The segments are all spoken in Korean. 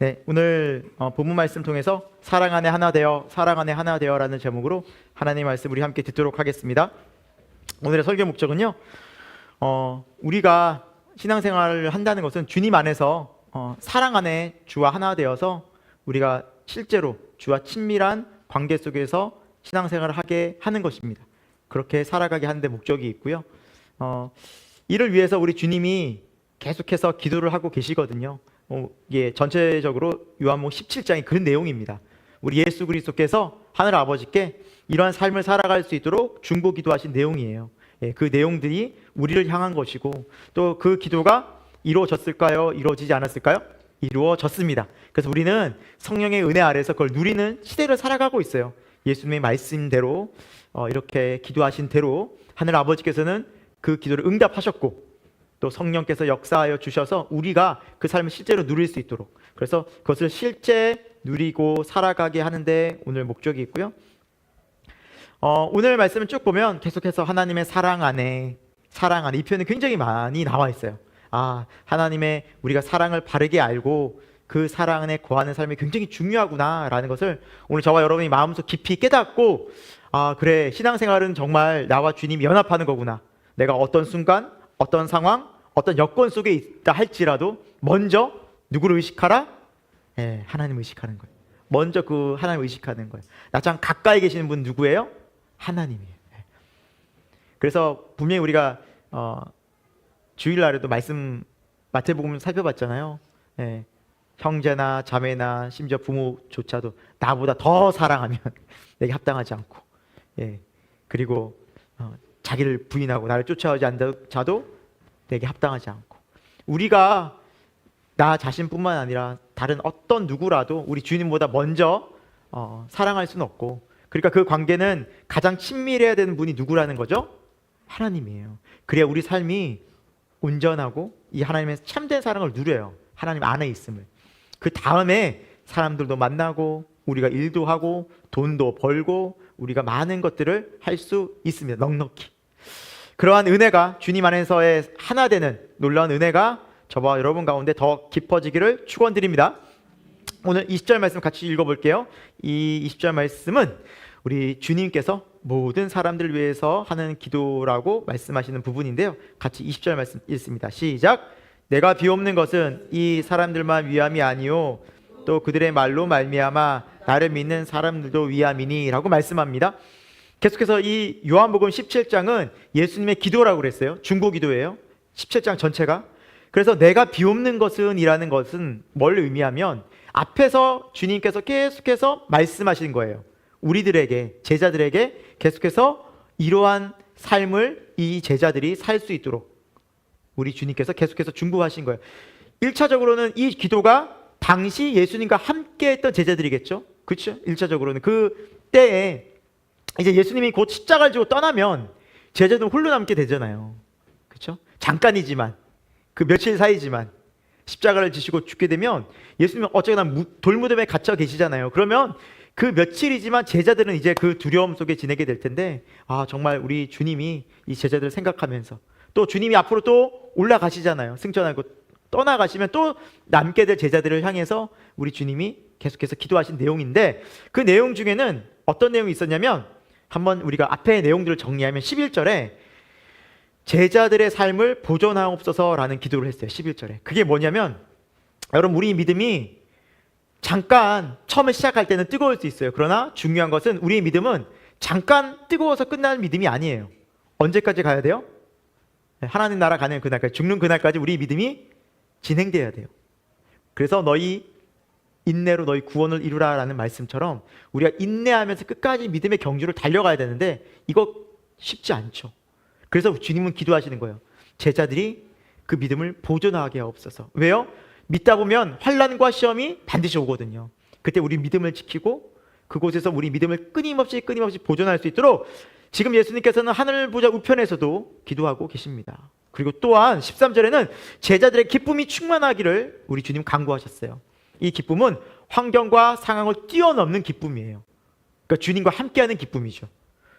네, 오늘 본문 말씀 통해서 사랑 안에 하나 되어, 사랑 안에 하나 되어라는 제목으로 하나님의 말씀 우리 함께 듣도록 하겠습니다. 오늘의 설교 목적은요, 우리가 신앙생활을 한다는 것은 주님 안에서 사랑 안에 주와 하나 되어서 우리가 실제로 주와 친밀한 관계 속에서 신앙생활을 하게 하는 것입니다. 그렇게 살아가게 하는 데 목적이 있고요. 이를 위해서 우리 주님이 계속해서 기도를 하고 계시거든요. 이게 전체적으로 요한복음 17장이 그런 내용입니다. 우리 예수 그리스도께서 하늘 아버지께 이러한 삶을 살아갈 수 있도록 중보 기도하신 내용이에요. 그 내용들이 우리를 향한 것이고, 또 그 기도가 이루어졌을까요? 이루어지지 않았을까요? 이루어졌습니다. 그래서 우리는 성령의 은혜 아래서 그걸 누리는 시대를 살아가고 있어요. 예수님의 말씀대로 이렇게 기도하신 대로 하늘 아버지께서는 그 기도를 응답하셨고, 또 성령께서 역사하여 주셔서 우리가 그 삶을 실제로 누릴 수 있도록, 그래서 그것을 실제 누리고 살아가게 하는데 오늘 목적이 있고요. 오늘 말씀을 쭉 보면 계속해서 하나님의 사랑 안에 이 표현이 굉장히 많이 나와 있어요. 하나님의 우리가 사랑을 바르게 알고 그 사랑 안에 거하는 삶이 굉장히 중요하구나 라는 것을 오늘 저와 여러분이 마음속 깊이 깨닫고, 그래, 신앙생활은 정말 나와 주님이 연합하는 거구나. 내가 어떤 순간, 어떤 상황, 어떤 여건 속에 있다 할지라도 먼저 누구를 의식하라? 하나님을 의식하는 거예요. 먼저 그 하나님을 의식하는 거예요. 나랑 가까이 계시는 분 누구예요? 하나님이에요. 그래서 분명히 우리가 주일날에도 말씀 마태복음 살펴봤잖아요. 형제나 자매나 심지어 부모조차도 나보다 더 사랑하면 내게 합당하지 않고, 그리고 자기를 부인하고 나를 쫓아오지 않는 자도 내게 합당하지 않고, 우리가 나 자신뿐만 아니라 다른 어떤 누구라도 우리 주님보다 먼저 사랑할 수는 없고, 그러니까 그 관계는 가장 친밀해야 되는 분이 누구라는 거죠? 하나님이에요. 그래야 우리 삶이 온전하고 이 하나님의 참된 사랑을 누려요. 하나님 안에 있음을. 그 다음에 사람들도 만나고 우리가 일도 하고 돈도 벌고 우리가 많은 것들을 할 수 있습니다. 넉넉히. 그러한 은혜가, 주님 안에서의 하나 되는 놀라운 은혜가 저와 여러분 가운데 더 깊어지기를 축원드립니다. 오늘 20절 말씀 같이 읽어볼게요. 이 20절 말씀은 우리 주님께서 모든 사람들을 위해서 하는 기도라고 말씀하시는 부분인데요. 같이 20절 말씀 읽습니다. 시작. 내가 비옵는 것은 이 사람들만 위함이 아니요 또 그들의 말로 말미암아 나를 믿는 사람들도 위함이니 라고 말씀합니다. 계속해서 이 요한복음 17장은 예수님의 기도라고 그랬어요. 중보 기도예요. 17장 전체가. 그래서 내가 비옵는 것은 이라는 것은 뭘 의미하면, 앞에서 주님께서 계속해서 말씀하신 거예요. 우리들에게, 제자들에게 계속해서 이러한 삶을 이 제자들이 살 수 있도록 우리 주님께서 계속해서 중보하신 거예요. 1차적으로는 이 기도가 당시 예수님과 함께 했던 제자들이겠죠. 그렇죠? 1차적으로는 그 때에 이제 예수님이 곧 십자가를 지고 떠나면 제자들은 홀로 남게 되잖아요. 그렇죠? 잠깐이지만, 그 며칠 사이지만 십자가를 지시고 죽게 되면 예수님은 어쨌거나 돌무덤에 갇혀 계시잖아요. 그러면 그 며칠이지만 제자들은 이제 그 두려움 속에 지내게 될 텐데, 정말 우리 주님이 이 제자들을 생각하면서, 또 주님이 앞으로 또 올라가시잖아요. 승천하고 떠나가시면 또 남게 될 제자들을 향해서 우리 주님이 계속해서 기도하신 내용인데, 그 내용 중에는 어떤 내용이 있었냐면, 한번 우리가 앞에 내용들을 정리하면 11절에 제자들의 삶을 보존하옵소서라는 기도를 했어요. 11절에. 그게 뭐냐면, 여러분, 우리 믿음이 잠깐 처음에 시작할 때는 뜨거울 수 있어요. 그러나 중요한 것은 우리의 믿음은 잠깐 뜨거워서 끝나는 믿음이 아니에요. 언제까지 가야 돼요? 하나님 나라 가는 그날까지, 죽는 그날까지 우리 믿음이 진행돼야 돼요. 그래서 너희 인내로 너희 구원을 이루라라는 말씀처럼 우리가 인내하면서 끝까지 믿음의 경주를 달려가야 되는데, 이거 쉽지 않죠. 그래서 주님은 기도하시는 거예요. 제자들이 그 믿음을 보존하게 하옵소서. 왜요? 믿다 보면 환난과 시험이 반드시 오거든요. 그때 우리 믿음을 지키고 그곳에서 우리 믿음을 끊임없이 보존할 수 있도록 지금 예수님께서는 하늘 보좌 우편에서도 기도하고 계십니다. 그리고 또한 13절에는 제자들의 기쁨이 충만하기를 우리 주님 간구하셨어요. 이 기쁨은 환경과 상황을 뛰어넘는 기쁨이에요. 그러니까 주님과 함께하는 기쁨이죠.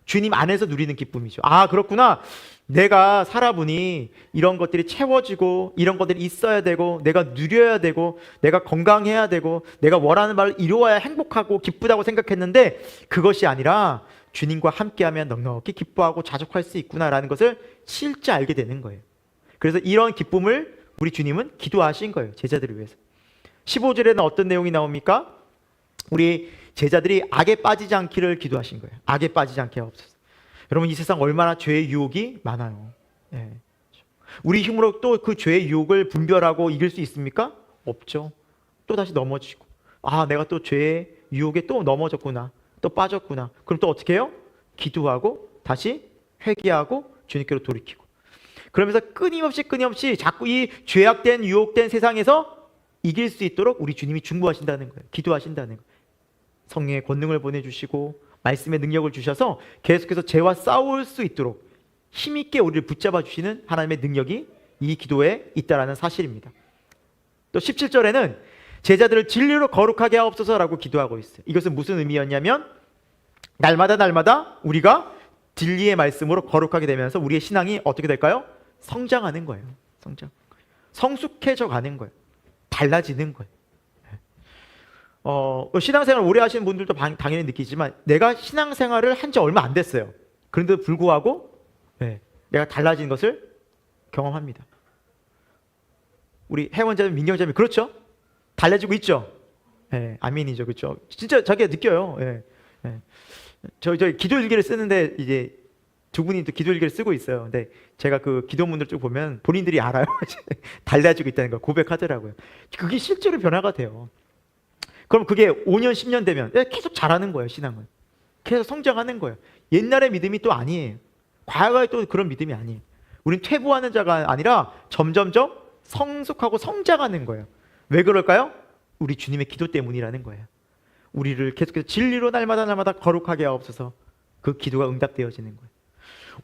주님 안에서 누리는 기쁨이죠. 아, 그렇구나. 내가 살아보니 이런 것들이 채워지고 이런 것들이 있어야 되고 내가 누려야 되고 내가 건강해야 되고 내가 원하는 바를 이루어야 행복하고 기쁘다고 생각했는데 그것이 아니라 주님과 함께하면 넉넉히 기뻐하고 자족할 수 있구나라는 것을 실제 알게 되는 거예요. 그래서 이런 기쁨을 우리 주님은 기도하신 거예요. 제자들을 위해서. 15절에는 어떤 내용이 나옵니까? 우리 제자들이 악에 빠지지 않기를 기도하신 거예요. 악에 빠지지 않게 하옵소서. 여러분, 이 세상 얼마나 죄의 유혹이 많아요. 예. 우리 힘으로 또 그 죄의 유혹을 분별하고 이길 수 있습니까? 없죠. 또 다시 넘어지고, 아, 내가 또 죄의 유혹에 또 넘어졌구나, 또 빠졌구나. 그럼 또 어떻게 해요? 기도하고 다시 회개하고 주님께로 돌이키고, 그러면서 끊임없이 자꾸 이 죄악된 유혹된 세상에서 이길 수 있도록 우리 주님이 중보하신다는 거예요. 기도하신다는 거예요. 성령의 권능을 보내주시고 말씀의 능력을 주셔서 계속해서 죄와 싸울 수 있도록 힘있게 우리를 붙잡아 주시는 하나님의 능력이 이 기도에 있다라는 사실입니다. 또 17절에는 제자들을 진리로 거룩하게 하옵소서라고 기도하고 있어요. 이것은 무슨 의미였냐면 날마다 우리가 진리의 말씀으로 거룩하게 되면서 우리의 신앙이 어떻게 될까요? 성장하는 거예요. 성숙해져 가는 거예요. 달라지는 거예요. 신앙생활 오래 하시는 분들도 당연히 느끼지만 내가 신앙생활을 한 지 얼마 안 됐어요. 그런데도 불구하고 내가 달라진 것을 경험합니다. 우리 회원자님, 민경자님 그렇죠? 달라지고 있죠? 아멘이죠, 그렇죠? 진짜 자기가 느껴요. 저 기도일기를 쓰는데 이제 두 분이 또 기도일기를 쓰고 있어요. 근데 제가 그 기도문들 쭉 보면 본인들이 알아요. 달라지고 있다는 걸 고백하더라고요. 그게 실제로 변화가 돼요. 그럼 그게 5년, 10년 되면 계속 잘하는 거예요, 신앙을. 계속 성장하는 거예요. 옛날의 믿음이 또 아니에요. 과거의 또 그런 믿음이 아니에요. 우린 퇴보하는 자가 아니라 점점점 성숙하고 성장하는 거예요. 왜 그럴까요? 우리 주님의 기도 때문이라는 거예요. 우리를 계속해서 진리로 날마다 거룩하게 하옵소서. 그 기도가 응답되어지는 거예요.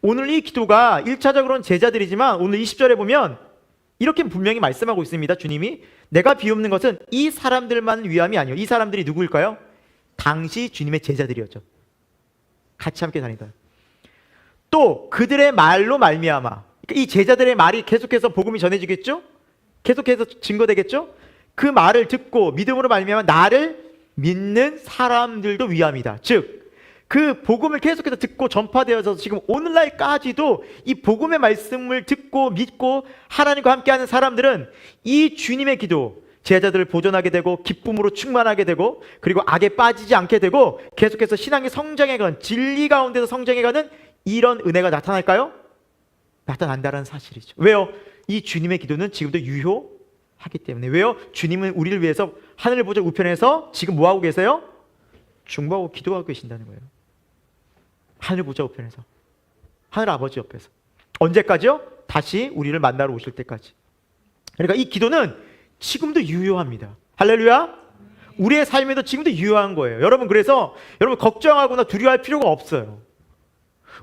오늘 이 기도가 1차적으로는 제자들이지만 오늘 20절에 보면 이렇게 분명히 말씀하고 있습니다. 주님이 내가 비옵는 것은 이 사람들만 위함이 아니요. 이 사람들이 누구일까요? 당시 주님의 제자들이었죠. 같이 함께 다니던. 또 그들의 말로 말미암아. 그러니까 이 제자들의 말이 계속해서 복음이 전해지겠죠? 계속해서 증거되겠죠? 그 말을 듣고 믿음으로 말미암아 나를 믿는 사람들도 위함이다. 즉 그 복음을 계속해서 듣고 전파되어서 지금 오늘날까지도 이 복음의 말씀을 듣고 믿고 하나님과 함께하는 사람들은 이 주님의 기도, 제자들을 보존하게 되고 기쁨으로 충만하게 되고 그리고 악에 빠지지 않게 되고 계속해서 신앙의 성장해가는, 진리 가운데서 성장해가는 이런 은혜가 나타날까요? 나타난다는 사실이죠. 왜요? 이 주님의 기도는 지금도 유효하기 때문에. 왜요? 주님은 우리를 위해서 하늘 보좌 우편에서 지금 뭐하고 계세요? 중보하고 기도하고 계신다는 거예요. 하늘 보좌 우편에서, 하늘 아버지 옆에서. 언제까지요? 다시 우리를 만나러 오실 때까지. 그러니까 이 기도는 지금도 유효합니다. 할렐루야. 우리의 삶에도 지금도 유효한 거예요. 여러분, 그래서 여러분 걱정하거나 두려워할 필요가 없어요.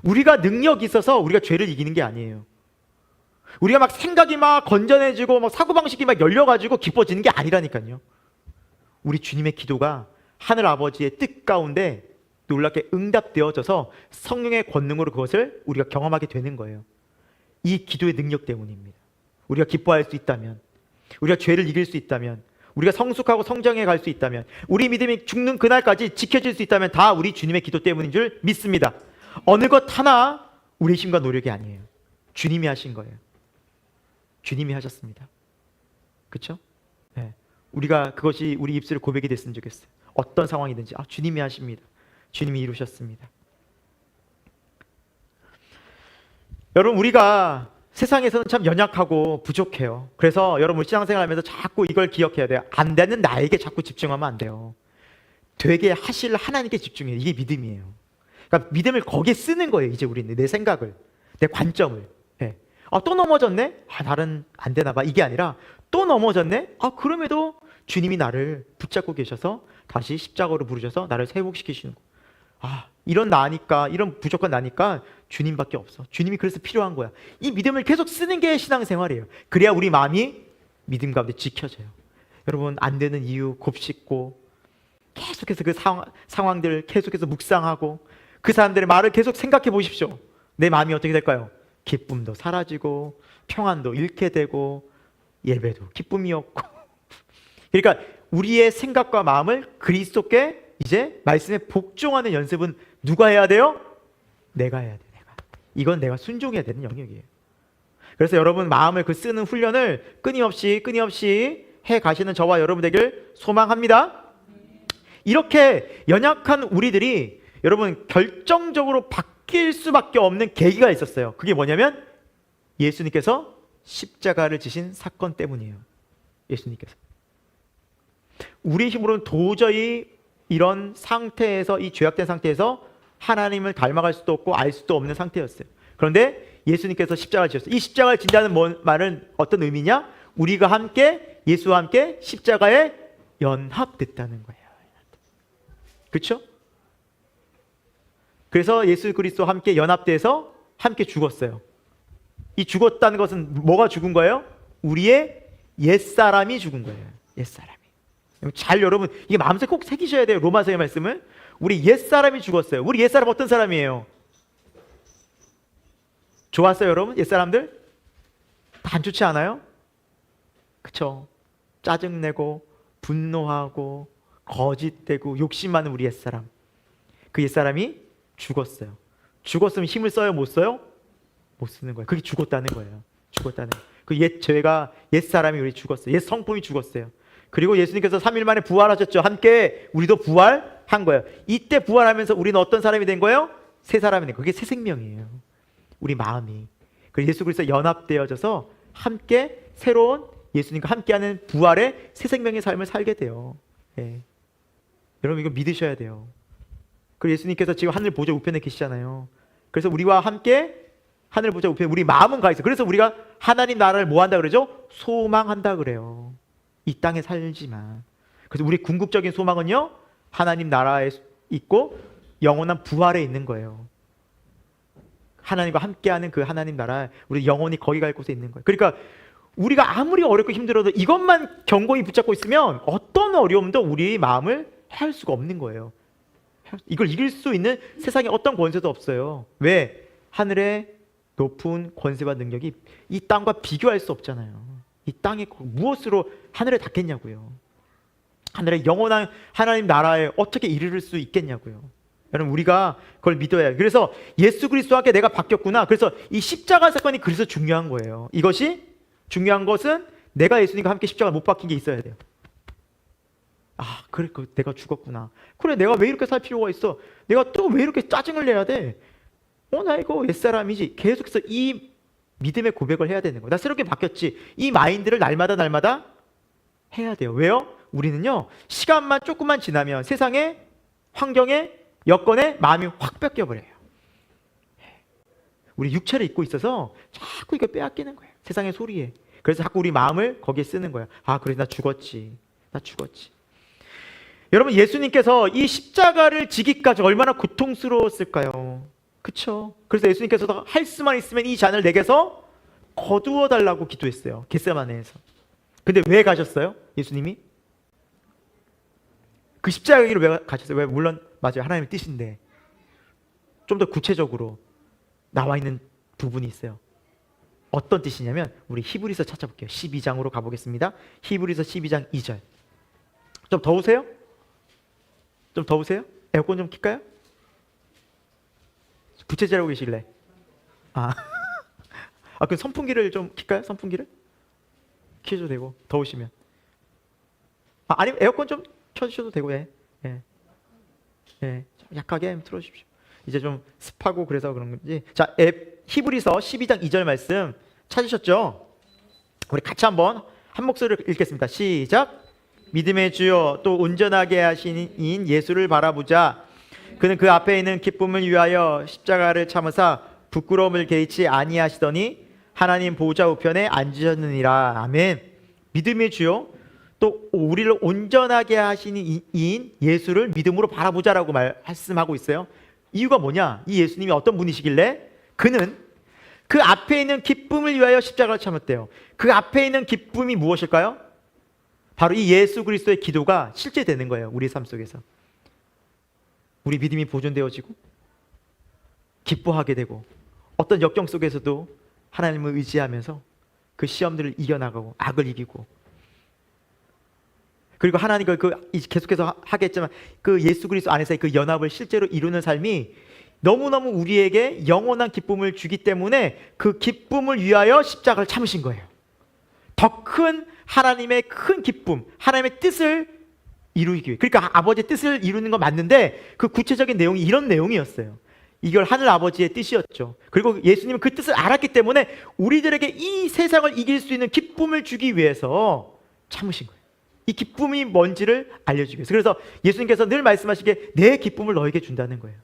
우리가 능력이 있어서 우리가 죄를 이기는 게 아니에요. 우리가 막 생각이 막 건전해지고 막 사고방식이 막 열려가지고 기뻐지는 게 아니라니까요. 우리 주님의 기도가 하늘 아버지의 뜻 가운데 놀랍게 응답되어져서 성령의 권능으로 그것을 우리가 경험하게 되는 거예요. 이 기도의 능력 때문입니다. 우리가 기뻐할 수 있다면, 우리가 죄를 이길 수 있다면, 우리가 성숙하고 성장해 갈 수 있다면, 우리 믿음이 죽는 그날까지 지켜질 수 있다면 다 우리 주님의 기도 때문인 줄 믿습니다. 어느 것 하나 우리 힘과 노력이 아니에요. 주님이 하신 거예요. 주님이 하셨습니다. 그렇죠? 우리가 그것이 우리 입술에 고백이 됐으면 좋겠어요. 어떤 상황이든지 주님이 하십니다. 주님이 이루셨습니다. 여러분, 우리가 세상에서는 참 연약하고 부족해요. 그래서 여러분 신앙생활하면서 자꾸 이걸 기억해야 돼요. 안 되는 나에게 자꾸 집중하면 안 돼요. 되게 하실 하나님께 집중해요. 이게 믿음이에요. 그러니까 믿음을 거기에 쓰는 거예요. 이제 우리는 내 생각을, 내 관점을. 또 넘어졌네? 나는 안 되나 봐. 이게 아니라 또 넘어졌네? 그럼에도 주님이 나를 붙잡고 계셔서 다시 십자가로 부르셔서 나를 회복시키시는 거. 이런 나니까, 이런 부족한 나니까 주님밖에 없어. 주님이 그래서 필요한 거야. 이 믿음을 계속 쓰는 게 신앙생활이에요. 그래야 우리 마음이 믿음 가운데 지켜져요. 여러분, 안 되는 이유 곱씹고 계속해서 그 상황들 계속해서 묵상하고 그 사람들의 말을 계속 생각해 보십시오. 내 마음이 어떻게 될까요? 기쁨도 사라지고 평안도 잃게 되고 예배도 기쁨이 없고. 그러니까 우리의 생각과 마음을 그리스도께 이제 말씀에 복종하는 연습은 누가 해야 돼요? 내가 해야 돼. 이건 내가 순종해야 되는 영역이에요. 그래서 여러분 마음을 그 쓰는 훈련을 끊임없이 해 가시는 저와 여러분 되길 소망합니다. 이렇게 연약한 우리들이 여러분 결정적으로 바뀔 수밖에 없는 계기가 있었어요. 그게 뭐냐면 예수님께서 십자가를 지신 사건 때문이에요. 예수님께서 우리의 힘으로는 도저히 이런 상태에서, 이 죄악된 상태에서 하나님을 닮아갈 수도 없고 알 수도 없는 상태였어요. 그런데 예수님께서 십자가를 지셨어요. 이 십자가를 진다는 말은 어떤 의미냐? 우리가 함께, 예수와 함께 십자가에 연합됐다는 거예요. 그렇죠? 그래서 예수 그리스도와 함께 연합돼서 함께 죽었어요. 이 죽었다는 것은 뭐가 죽은 거예요? 우리의 옛사람이 죽은 거예요. 옛사람이. 잘 여러분 이게 마음속에 꼭 새기셔야 돼요. 로마서의 말씀을. 우리 옛사람이 죽었어요. 우리 옛사람 어떤 사람이에요? 좋았어요 여러분? 옛사람들? 다 안 좋지 않아요? 그쵸? 짜증내고 분노하고 거짓되고 욕심 많은 우리 옛사람. 그 옛사람이 죽었어요. 죽었으면 힘을 써요? 못 써요? 못 쓰는 거예요. 그게 죽었다는 거예요. 죽었다는 거예요. 그 옛 죄가, 옛사람이 우리 죽었어요. 옛 성품이 죽었어요. 그리고 예수님께서 3일 만에 부활하셨죠. 함께 우리도 부활한 거예요. 이때 부활하면서 우리는 어떤 사람이 된 거예요? 새 사람이 된 거예요. 그게 새 생명이에요. 우리 마음이. 그래서 예수 그리스도 연합되어져서 함께 새로운 예수님과 함께하는 부활의 새 생명의 삶을 살게 돼요. 예. 여러분 이거 믿으셔야 돼요. 그리고 예수님께서 지금 하늘 보좌 우편에 계시잖아요. 그래서 우리와 함께 하늘 보좌 우편에 우리 마음은 가 있어요. 그래서 우리가 하나님 나라를 뭐 한다 그러죠? 소망한다 그래요. 이 땅에 살지만. 그래서 우리 궁극적인 소망은요, 하나님 나라에 있고 영원한 부활에 있는 거예요. 하나님과 함께하는 그 하나님 나라, 우리 영원히 거기 갈 곳에 있는 거예요. 그러니까 우리가 아무리 어렵고 힘들어도 이것만 견고히 붙잡고 있으면 어떤 어려움도 우리 마음을 해할 수가 없는 거예요. 이걸 이길 수 있는 세상에 어떤 권세도 없어요. 왜? 하늘의 높은 권세와 능력이 이 땅과 비교할 수 없잖아요. 이 땅에 무엇으로 하늘에 닿겠냐고요. 하늘의 영원한 하나님 나라에 어떻게 이르를 수 있겠냐고요. 여러분 우리가 그걸 믿어야 해요. 그래서 예수 그리스도와 함께 내가 바뀌었구나. 그래서 이 십자가 사건이 그래서 중요한 거예요. 이것이 중요한 것은 내가 예수님과 함께 십자가 못 박힌 게 있어야 돼요. 아 그래 내가 죽었구나. 그래 내가 왜 이렇게 살 필요가 있어. 내가 또 왜 이렇게 짜증을 내야 돼. 나 이거 옛사람이지. 계속해서 이 믿음의 고백을 해야 되는 거예요. 나 새롭게 바뀌었지. 이 마인드를 날마다 해야 돼요. 왜요? 우리는요 시간만 조금만 지나면 세상에 환경에 여건에 마음이 확 뺏겨버려요. 우리 육체를 입고 있어서 자꾸 이거 빼앗기는 거예요. 세상의 소리에. 그래서 자꾸 우리 마음을 거기에 쓰는 거예요. 아 그래 나 죽었지. 여러분 예수님께서 이 십자가를 지기까지 얼마나 고통스러웠을까요? 그쵸? 그래서 예수님께서도 할 수만 있으면 이 잔을 내게서 거두어 달라고 기도했어요. 겟세마네에서. 근데 왜 가셨어요? 예수님이? 그 십자가 길을 왜 가셨어요? 왜? 물론 맞아요. 하나님의 뜻인데 좀 더 구체적으로 나와 있는 부분이 있어요. 어떤 뜻이냐면 우리 히브리서 찾아볼게요. 12장으로 가보겠습니다. 히브리서 12장 2절. 좀 더우세요? 좀 더우세요? 에어컨 좀 킬까요? 부채질하고 계실래? 그럼 선풍기를 좀 킬까요? 선풍기를? 켜줘도 되고 더우시면. 아니면 에어컨 좀 켜주셔도 되고 약하게 틀어주십시오. 이제 좀 습하고 그래서 그런 건지. 자, 히브리서 12장 2절 말씀 찾으셨죠? 우리 같이 한번 한 목소리로 읽겠습니다. 시작. 믿음의 주여 또 온전하게 하신 예수를 바라보자. 그는 그 앞에 있는 기쁨을 위하여 십자가를 참으사 부끄러움을 개의치 아니하시더니 하나님 보좌 우편에 앉으셨느니라. 아멘. 믿음의 주요 또 우리를 온전하게 하시는 이인 예수를 믿음으로 바라보자라고 말씀하고 있어요. 이유가 뭐냐? 이 예수님이 어떤 분이시길래 그는 그 앞에 있는 기쁨을 위하여 십자가를 참았대요. 그 앞에 있는 기쁨이 무엇일까요? 바로 이 예수 그리스도의 기도가 실제 되는 거예요. 우리 삶 속에서. 우리 믿음이 보존되어지고 기뻐하게 되고 어떤 역경 속에서도 하나님을 의지하면서 그 시험들을 이겨나가고 악을 이기고, 그리고 하나님과 계속해서 하겠지만 그 예수 그리스도 안에서의 그 연합을 실제로 이루는 삶이 너무너무 우리에게 영원한 기쁨을 주기 때문에 그 기쁨을 위하여 십자가를 참으신 거예요. 더 큰 하나님의 큰 기쁨, 하나님의 뜻을 이루기 위해. 그러니까 아버지의 뜻을 이루는 건 맞는데 그 구체적인 내용이 이런 내용이었어요. 이걸 하늘 아버지의 뜻이었죠. 그리고 예수님은 그 뜻을 알았기 때문에 우리들에게 이 세상을 이길 수 있는 기쁨을 주기 위해서 참으신 거예요. 이 기쁨이 뭔지를 알려주기 위해서. 그래서 예수님께서 늘 말씀하시기에 내 기쁨을 너에게 준다는 거예요.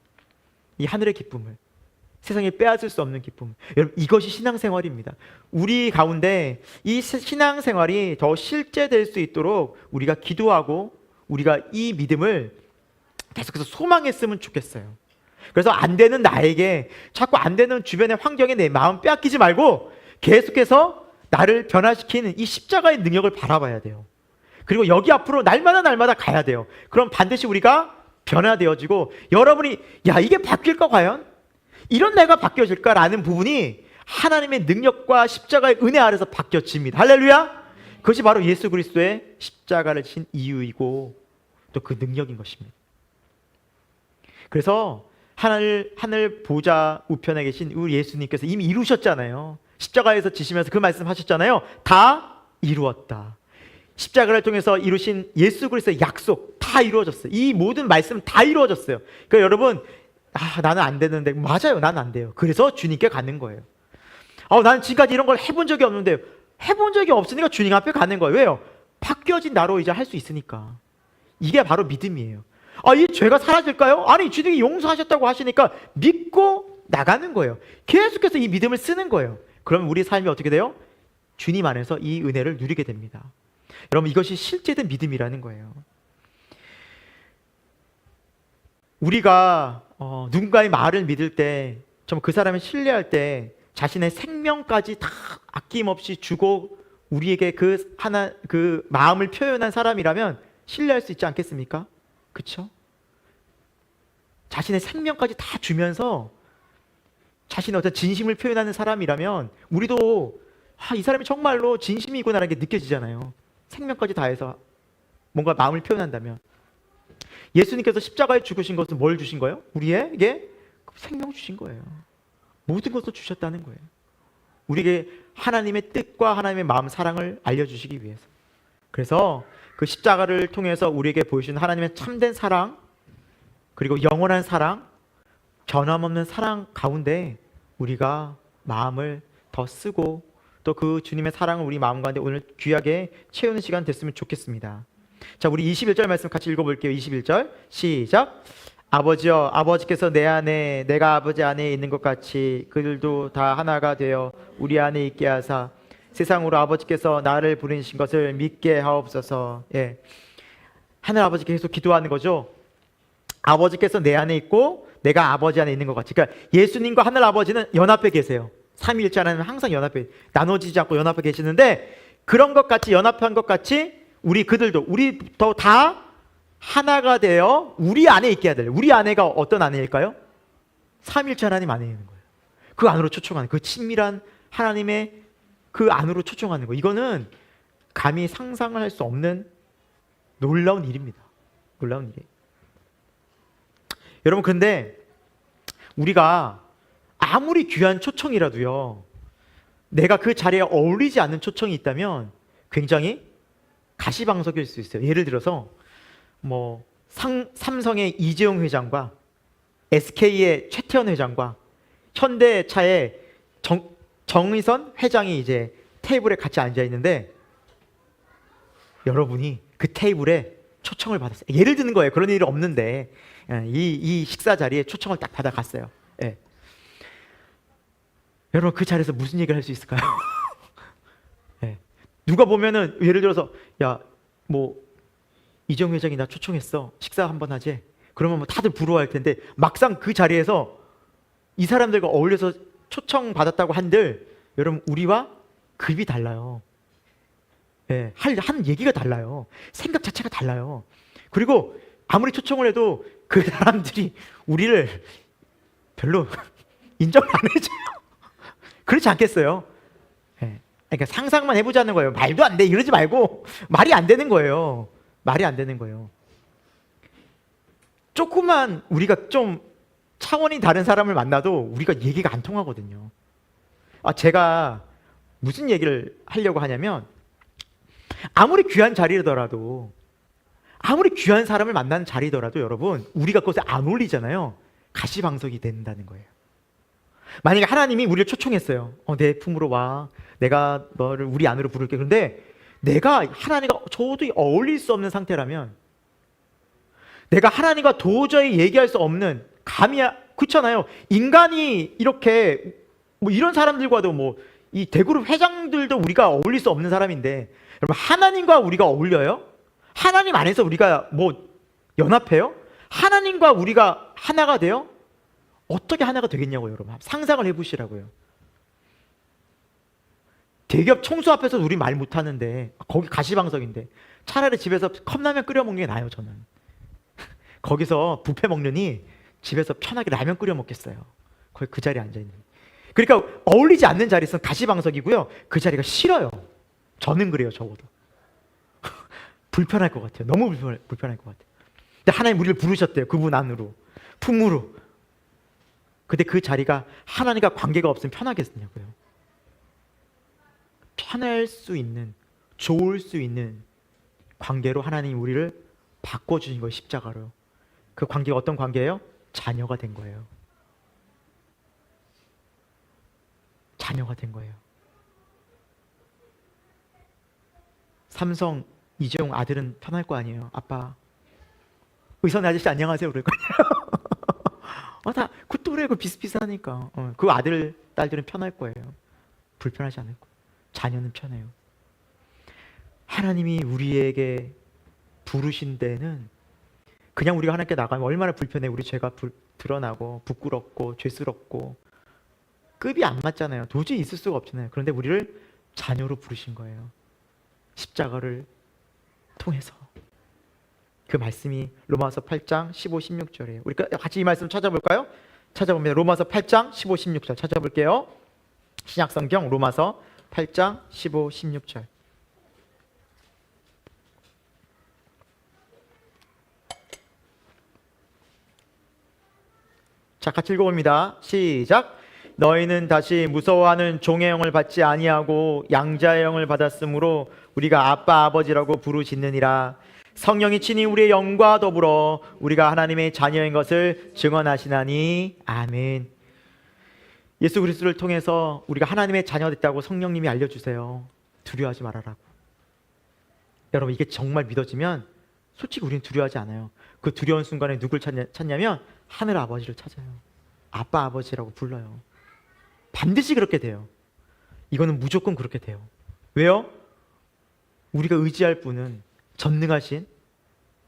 이 하늘의 기쁨을, 세상에 빼앗을 수 없는 기쁨. 여러분, 이것이 신앙생활입니다. 우리 가운데 이 신앙생활이 더 실제될 수 있도록 우리가 기도하고 우리가 이 믿음을 계속해서 소망했으면 좋겠어요. 그래서 안 되는 나에게, 자꾸 안 되는 주변의 환경에 내 마음 빼앗기지 말고 계속해서 나를 변화시키는 이 십자가의 능력을 바라봐야 돼요. 그리고 여기 앞으로 날마다 가야 돼요. 그럼 반드시 우리가 변화되어지고, 여러분이 야, 이게 바뀔까 과연? 이런 내가 바뀌어질까라는 부분이 하나님의 능력과 십자가의 은혜 아래서 바뀌어집니다. 할렐루야! 그것이 바로 예수 그리스도의 십자가를 진 이유이고 또 그 능력인 것입니다. 그래서 하늘 보좌 우편에 계신 우리 예수님께서 이미 이루셨잖아요. 십자가에서 지시면서 그 말씀하셨잖아요. 다 이루었다. 십자가를 통해서 이루신 예수 그리스도의 약속 다 이루어졌어요. 이 모든 말씀 다 이루어졌어요. 그러니까 여러분, 나는 안 되는데, 맞아요, 나는 안 돼요. 그래서 주님께 가는 거예요. 나는 지금까지 이런 걸 해본 적이 없는데요. 해본 적이 없으니까 주님 앞에 가는 거예요. 왜요? 바뀌어진 나로 이제 할 수 있으니까. 이게 바로 믿음이에요. 이 죄가 사라질까요? 아니, 주님이 용서하셨다고 하시니까 믿고 나가는 거예요. 계속해서 이 믿음을 쓰는 거예요. 그러면 우리 삶이 어떻게 돼요? 주님 안에서 이 은혜를 누리게 됩니다. 여러분, 이것이 실제된 믿음이라는 거예요. 우리가 누군가의 말을 믿을 때, 정말 그 사람을 신뢰할 때 자신의 생명까지 다 아낌없이 주고 우리에게 그 마음을 표현한 사람이라면 신뢰할 수 있지 않겠습니까? 그렇죠? 자신의 생명까지 다 주면서 자신의 어떤 진심을 표현하는 사람이라면 우리도 이 사람이 정말로 진심이구나라는 게 느껴지잖아요. 생명까지 다해서 뭔가 마음을 표현한다면. 예수님께서 십자가에 죽으신 것은 뭘 주신 거예요? 우리에게 생명 주신 거예요. 모든 것을 주셨다는 거예요. 우리에게 하나님의 뜻과 하나님의 마음, 사랑을 알려주시기 위해서. 그래서 그 십자가를 통해서 우리에게 보여주신 하나님의 참된 사랑, 그리고 영원한 사랑, 변함없는 사랑 가운데 우리가 마음을 더 쓰고 또 그 주님의 사랑을 우리 마음 가운데 오늘 귀하게 채우는 시간 됐으면 좋겠습니다. 자, 우리 21절 말씀 같이 읽어볼게요. 21절 시작. 아버지여, 아버지께서 내 안에 내가 아버지 안에 있는 것 같이 그들도 다 하나가 되어 우리 안에 있게 하사 세상으로 아버지께서 나를 부르신 것을 믿게 하옵소서. 하늘 아버지께 계속 기도하는 거죠. 아버지께서 내 안에 있고 내가 아버지 안에 있는 것 같이. 그러니까 예수님과 하늘 아버지는 연합해 계세요. 삼위일체 하나님은 항상 연합해, 나눠지지 않고 연합해 계시는데, 그런 것 같이, 연합한 것 같이 우리도 다 하나가 되어 우리 안에 있게 해야 돼요. 우리 안에가 어떤 안에일까요? 삼위일체 하나님 안에 있는 거예요. 그 안으로 초청하는, 그 친밀한 하나님의 그 안으로 초청하는 거. 이거는 감히 상상을 할 수 없는 놀라운 일입니다. 놀라운 일이에요. 여러분, 근데 우리가 아무리 귀한 초청이라도요, 내가 그 자리에 어울리지 않는 초청이 있다면 굉장히 가시방석일 수 있어요. 예를 들어서 삼성의 이재용 회장과 SK의 최태원 회장과 현대차의 정의선 회장이 이제 테이블에 같이 앉아 있는데, 여러분이 그 테이블에 초청을 받았어요. 예를 드는 거예요. 그런 일이 없는데 이 식사 자리에 초청을 딱 받아갔어요. 여러분, 그 자리에서 무슨 얘기를 할 수 있을까요? 누가 보면은 예를 들어서 이정 회장이 나 초청했어, 식사 한번 하지. 그러면 다들 부러워할 텐데, 막상 그 자리에서 이 사람들과 어울려서 초청 받았다고 한들, 여러분, 우리와 급이 달라요. 하는 얘기가 달라요. 생각 자체가 달라요. 그리고 아무리 초청을 해도 그 사람들이 우리를 별로 인정을 안 해줘요. 그렇지 않겠어요? 예. 그러니까 상상만 해보자는 거예요. 말도 안 돼 이러지 말고 말이 안 되는 거예요. 말이 안 되는 거예요. 조금만 우리가 좀 차원이 다른 사람을 만나도 우리가 얘기가 안 통하거든요. 제가 무슨 얘기를 하려고 하냐면, 아무리 귀한 자리더라도, 아무리 귀한 사람을 만나는 자리더라도 여러분, 우리가 그것에 안 어울리잖아요. 가시방석이 된다는 거예요. 만약에 하나님이 우리를 초청했어요. 내 품으로 와. 내가 너를 우리 안으로 부를게. 그런데 내가 하나님과 도저히 어울릴 수 없는 상태라면, 내가 하나님과 도저히 얘기할 수 없는, 감이, 그렇잖아요. 인간이 이렇게 뭐 이런 사람들과도 이 대그룹 회장들도 우리가 어울릴 수 없는 사람인데, 여러분 하나님과 우리가 어울려요? 하나님 안에서 우리가 연합해요? 하나님과 우리가 하나가 돼요? 어떻게 하나가 되겠냐고요, 여러분. 상상을 해보시라고요. 대기업 총수 앞에서 우리 말 못하는데, 거기 가시방석인데, 차라리 집에서 컵라면 끓여 먹는 게 나아요, 저는. 거기서 뷔페 먹느니 집에서 편하게 라면 끓여 먹겠어요. 거기 그 자리에 앉아있는. 그러니까 어울리지 않는 자리에서는 가시방석이고요. 그 자리가 싫어요. 저는 그래요, 적어도. 불편할 것 같아요. 너무 불편할 것 같아요. 근데 하나님 우리를 부르셨대요. 그분 안으로, 품으로. 근데 그 자리가 하나님과 관계가 없으면 편하겠냐고요. 편할 수 있는, 좋을 수 있는 관계로 하나님 우리를 바꿔주신 거예요, 십자가로. 그 관계가 어떤 관계예요? 자녀가 된 거예요. 자녀가 된 거예요. 삼성 이재용 아들은 편할 거 아니에요. 아빠, 의선 아저씨 안녕하세요 그럴 거 아니에요. 다 그 또래고 비슷비슷하니까. 그 아들 딸들은 편할 거예요. 불편하지 않을 거예요. 자녀는 편해요. 하나님이 우리에게 부르신 데는 그냥 우리가 하나님께 나가면 얼마나 불편해. 우리 죄가 드러나고 부끄럽고 죄스럽고 급이 안 맞잖아요. 도저히 있을 수가 없잖아요. 그런데 우리를 자녀로 부르신 거예요. 십자가를 통해서. 그 말씀이 로마서 8장 15, 16절이에요. 우리 같이 이 말씀 찾아볼까요? 찾아봅니다. 로마서 8장 15, 16절 찾아볼게요. 신약성경 로마서 8장 15, 16절. 자, 같이 읽어봅니다. 시작. 너희는 다시 무서워하는 종의 영을 받지 아니하고 양자의 영을 받았으므로 우리가 아빠 아버지라고 부르짖느니라. 성령이 친히 우리의 영과 더불어 우리가 하나님의 자녀인 것을 증언하시나니. 아멘. 예수 그리스도를 통해서 우리가 하나님의 자녀가 됐다고 성령님이 알려주세요. 두려워하지 말아라고. 여러분, 이게 정말 믿어지면 솔직히 우리는 두려워하지 않아요. 그 두려운 순간에 누굴 찾냐면 하늘 아버지를 찾아요. 아빠 아버지라고 불러요. 반드시 그렇게 돼요. 이거는 무조건 그렇게 돼요. 왜요? 우리가 의지할 분은 전능하신,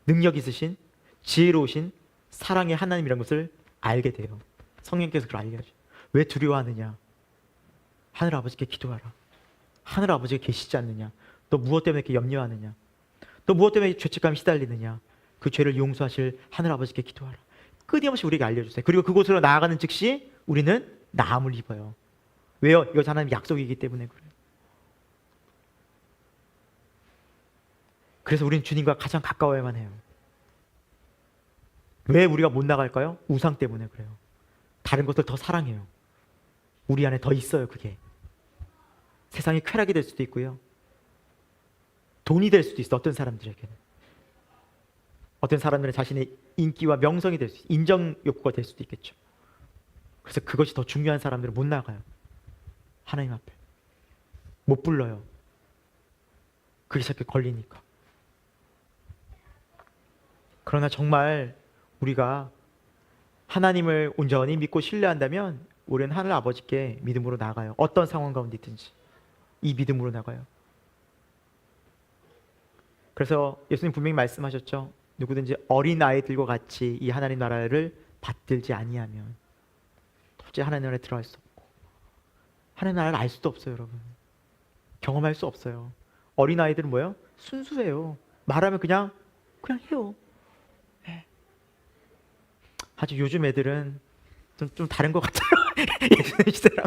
능력 있으신, 지혜로우신 사랑의 하나님이라는 것을 알게 돼요. 성령께서 그걸 알려줘요. 왜 두려워하느냐? 하늘 아버지께 기도하라. 하늘 아버지가 계시지 않느냐? 너 무엇 때문에 이렇게 염려하느냐? 너 무엇 때문에 죄책감에 시달리느냐? 그 죄를 용서하실 하늘 아버지께 기도하라. 끊임없이 우리에게 알려주세요. 그리고 그곳으로 나아가는 즉시 우리는 나음을 입어요. 왜요? 이것은 하나님의 약속이기 때문에 그래요. 그래서 우리는 주님과 가장 가까워야만 해요. 왜 우리가 못 나갈까요? 우상 때문에 그래요. 다른 것들 더 사랑해요. 우리 안에 더 있어요, 그게. 세상이 쾌락이 될 수도 있고요. 돈이 될 수도 있어, 어떤 사람들에게는. 어떤 사람들은 자신의 인기와 명성이 될 수 있어요. 인정 욕구가 될 수도 있겠죠. 그래서 그것이 더 중요한 사람들은 못 나가요. 하나님 앞에. 못 불러요. 그게 자꾸 걸리니까. 그러나 정말 우리가 하나님을 온전히 믿고 신뢰한다면 우리는 하늘 아버지께 믿음으로 나가요. 어떤 상황 가운데 있든지 이 믿음으로 나가요. 그래서 예수님 분명히 말씀하셨죠. 누구든지 어린 아이들과 같이 이 하나님 나라를 받들지 아니하면 도저히 하나님 나라에 들어갈 수 없고 하나님 나라를 알 수도 없어요, 여러분. 경험할 수 없어요. 어린 아이들은 뭐예요? 순수해요. 말하면 그냥 해요. 네. 아주 요즘 애들은 좀 다른 것 같아요. 예수님 시대랑.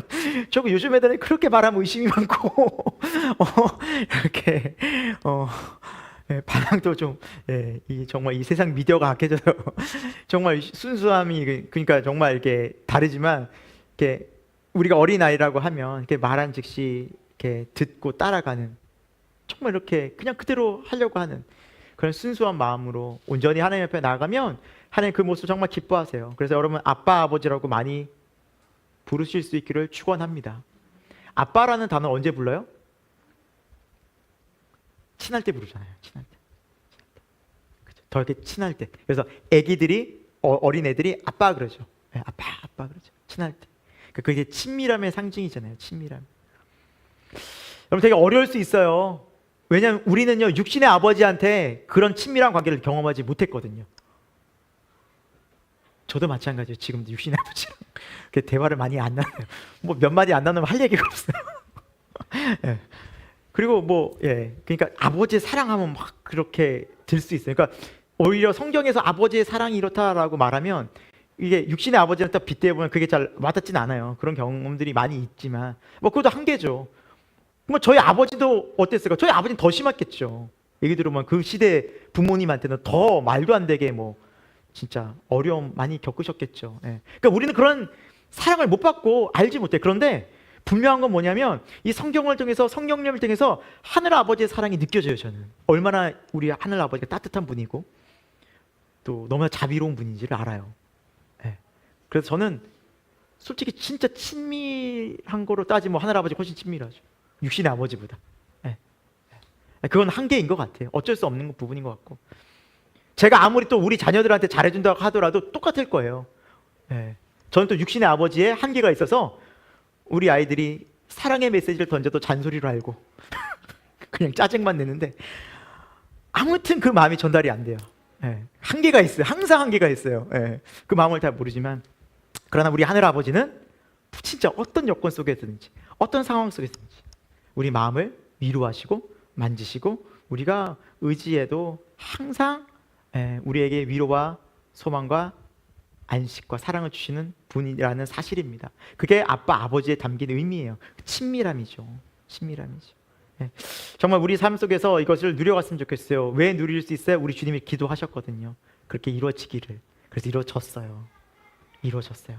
저거 요즘 애들은 그렇게 말하면 의심이 많고 이렇게 반항도 좀, 정말 이 세상 미디어가 악해져서 정말 순수함이, 그러니까 정말 이렇게 다르지만, 이렇게 우리가 어린아이라고 하면 이렇게 말한 즉시 이렇게 듣고 따라가는, 정말 이렇게 그냥 그대로 하려고 하는 그런 순수한 마음으로 온전히 하나님 옆에 나가면 하나님 그 모습 정말 기뻐하세요. 그래서 여러분 아빠 아버지라고 많이 부르실 수 있기를 축원합니다. 아빠라는 단어 언제 불러요? 친할 때 부르잖아요. 친할 때. 그렇죠? 더 이렇게 친할 때. 그래서 아기들이, 어린 애들이 아빠 그러죠. 아빠 그러죠. 친할 때. 그게 친밀함의 상징이잖아요. 친밀함. 여러분 되게 어려울 수 있어요. 왜냐하면 우리는요, 육신의 아버지한테 그런 친밀한 관계를 경험하지 못했거든요. 저도 마찬가지예요. 지금도 육신의 아버지랑 대화를 많이 안 나눠요. 뭐 몇 마디 안 나누면 할 얘기가 없어요. 예. 그리고 그러니까 아버지의 사랑하면 막 그렇게 들 수 있어요. 그러니까 오히려 성경에서 아버지의 사랑이 이렇다라고 말하면 이게 육신의 아버지랑 딱 빗대보면 그게 잘 와닿진 않아요. 그런 경험들이 많이 있지만 그것도 한계죠. 저희 아버지도 어땠을까? 저희 아버지는 더 심했겠죠. 얘기 들으면 그 시대 부모님한테는 더 말도 안 되게 진짜 어려움 많이 겪으셨겠죠. 그러니까 우리는 그런 사랑을 못 받고 알지 못해. 그런데 분명한 건 뭐냐면 이 성경을 통해서, 성령님을 통해서 하늘 아버지의 사랑이 느껴져요. 저는 얼마나 우리 하늘 아버지가 따뜻한 분이고 또 너무나 자비로운 분인지를 알아요. 그래서 저는 솔직히 진짜 친밀한 거로 따지면 하늘 아버지가 훨씬 친밀하죠. 육신의 아버지보다. 그건 한계인 것 같아요. 어쩔 수 없는 부분인 것 같고, 제가 아무리 또 우리 자녀들한테 잘해준다고 하더라도 똑같을 거예요. 저는 또 육신의 아버지의 한계가 있어서 우리 아이들이 사랑의 메시지를 던져도 잔소리로 알고 그냥 짜증만 내는데 아무튼 그 마음이 전달이 안 돼요. 한계가 있어요. 항상 한계가 있어요. 그 마음을 잘 모르지만, 그러나 우리 하늘 아버지는 진짜 어떤 여건 속에서든지 어떤 상황 속에서든지 우리 마음을 위로하시고 만지시고 우리가 의지해도 항상 우리에게 위로와 소망과 안식과 사랑을 주시는 분이라는 사실입니다. 그게 아빠 아버지에 담긴 의미예요. 친밀함이죠. 친밀함이죠. 정말 우리 삶 속에서 이것을 누려갔으면 좋겠어요. 왜 누릴 수 있어요? 우리 주님이 기도하셨거든요. 그렇게 이루어지기를. 그래서 이루어졌어요. 이루어졌어요.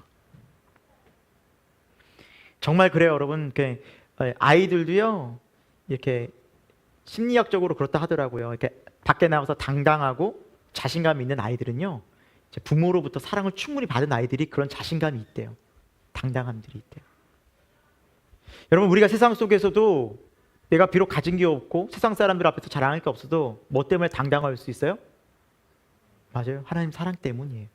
정말 그래요, 여러분. 아이들도요, 이렇게 심리학적으로 그렇다 하더라고요. 이렇게 밖에 나가서 당당하고 자신감 있는 아이들은요, 부모로부터 사랑을 충분히 받은 아이들이 그런 자신감이 있대요. 당당함들이 있대요. 여러분, 우리가 세상 속에서도 내가 비록 가진 게 없고 세상 사람들 앞에서 자랑할 게 없어도 뭐 때문에 당당할 수 있어요? 맞아요. 하나님 사랑 때문이에요.